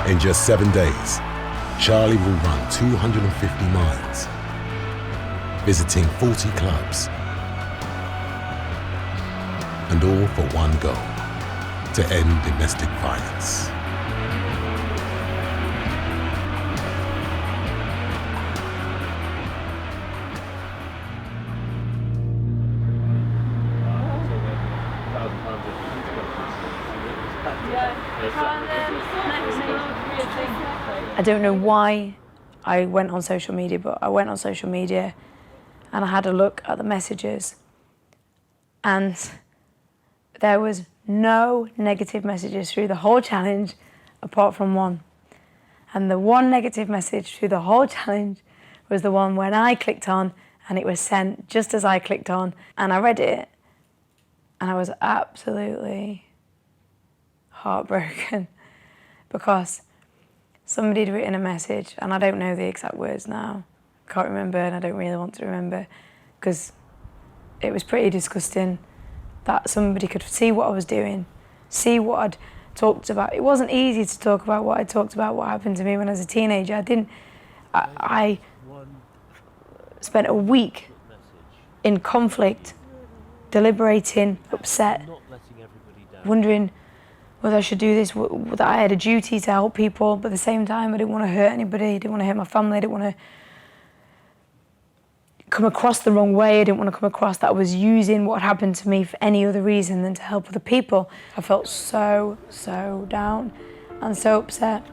In just 7 days, Charlie will run 250 miles, visiting 40 clubs, and all for one goal: to end domestic violence. I don't know why I went on social media, but I went on social media and I had a look at the messages, and there was no negative messages through the whole challenge apart from one. And the one negative message through the whole challenge was the one when I clicked on, and it was sent just as I clicked on, and I read it and I was absolutely heartbroken because somebody had written a message, and I don't know the exact words now, can't remember, and I don't really want to remember because it was pretty disgusting that somebody could see what I was doing, see what I'd talked about. It wasn't easy to talk about what I talked about, what happened to me when I was a teenager. I spent a week in conflict, deliberating, upset, wondering whether I should do this, that I had a duty to help people, but at the same time I didn't want to hurt anybody, I didn't want to hurt my family, I didn't want to come across the wrong way, I didn't want to come across that I was using what happened to me for any other reason than to help other people. I felt so down and so upset.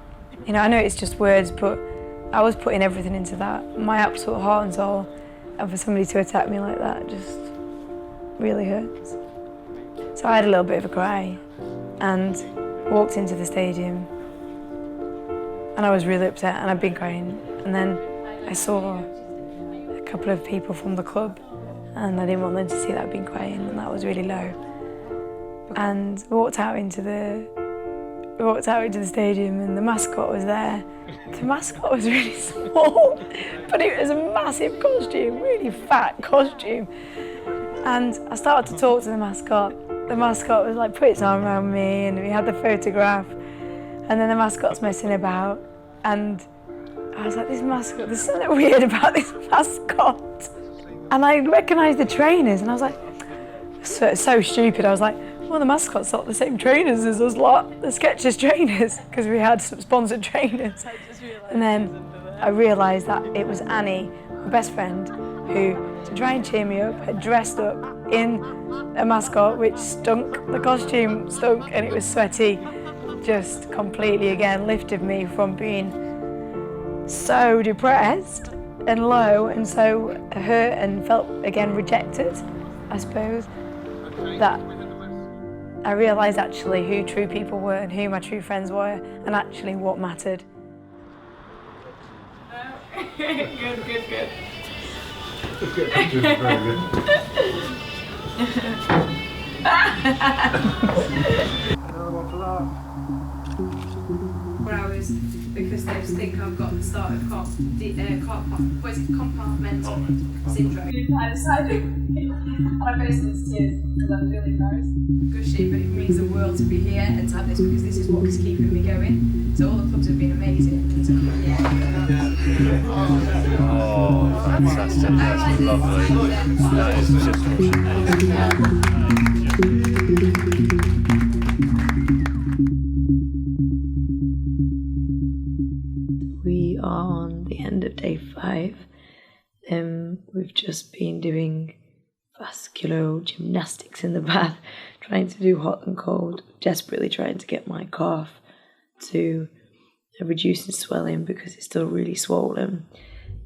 You know, I know it's just words, but I was putting everything into that, my absolute heart and soul, and for somebody to attack me like that just really hurts. So I had a little bit of a cry and walked into the stadium, and I was really upset, and I'd been crying, and then I saw a couple of people from the club, and I didn't want them to see that I'd been crying, and that was really low. And walked out into the stadium, and the mascot was there. The mascot was really small, but it was a massive costume, really fat costume. And I started to talk to the mascot. The mascot was like, put its arm around me, and we had the photograph. And then the mascot's messing about, and I was like, this mascot, there's something weird about this mascot. And I recognised the trainers, and I was like, so stupid. I was like, well, the mascot's not the same trainers as us lot, the Skechers trainers, because we had some sponsored trainers. And then I realised that it was Annie, my best friend, who, to try and cheer me up, had dressed up in a mascot which stunk. The costume stunk and it was sweaty. Just completely, again, lifted me from being so depressed and low and so hurt and felt, again, rejected, I suppose, that I realised actually who true people were and who my true friends were and actually what mattered. Good. Very good. Another one for that. Hours because they just think I've got the start of compartmental syndrome. I decided, and I burst into tears because I'm really embarrassed. Gushy, but it means the world to be here and to have this because this is what is keeping me going. So all the clubs have been amazing. And so, oh, fantastic! That's lovely. That is just amazing. We are on the end of day 5. We've just been doing vascular gymnastics in the bath, trying to do hot and cold, desperately trying to get my calf to reduce in swelling because it's still really swollen,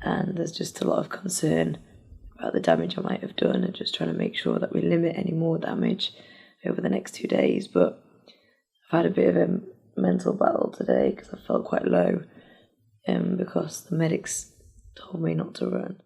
and there's just a lot of concern about the damage I might have done and just trying to make sure that we limit any more damage over the next 2 days. But I've had a bit of a mental battle today because I felt quite low because the medics told me not to run.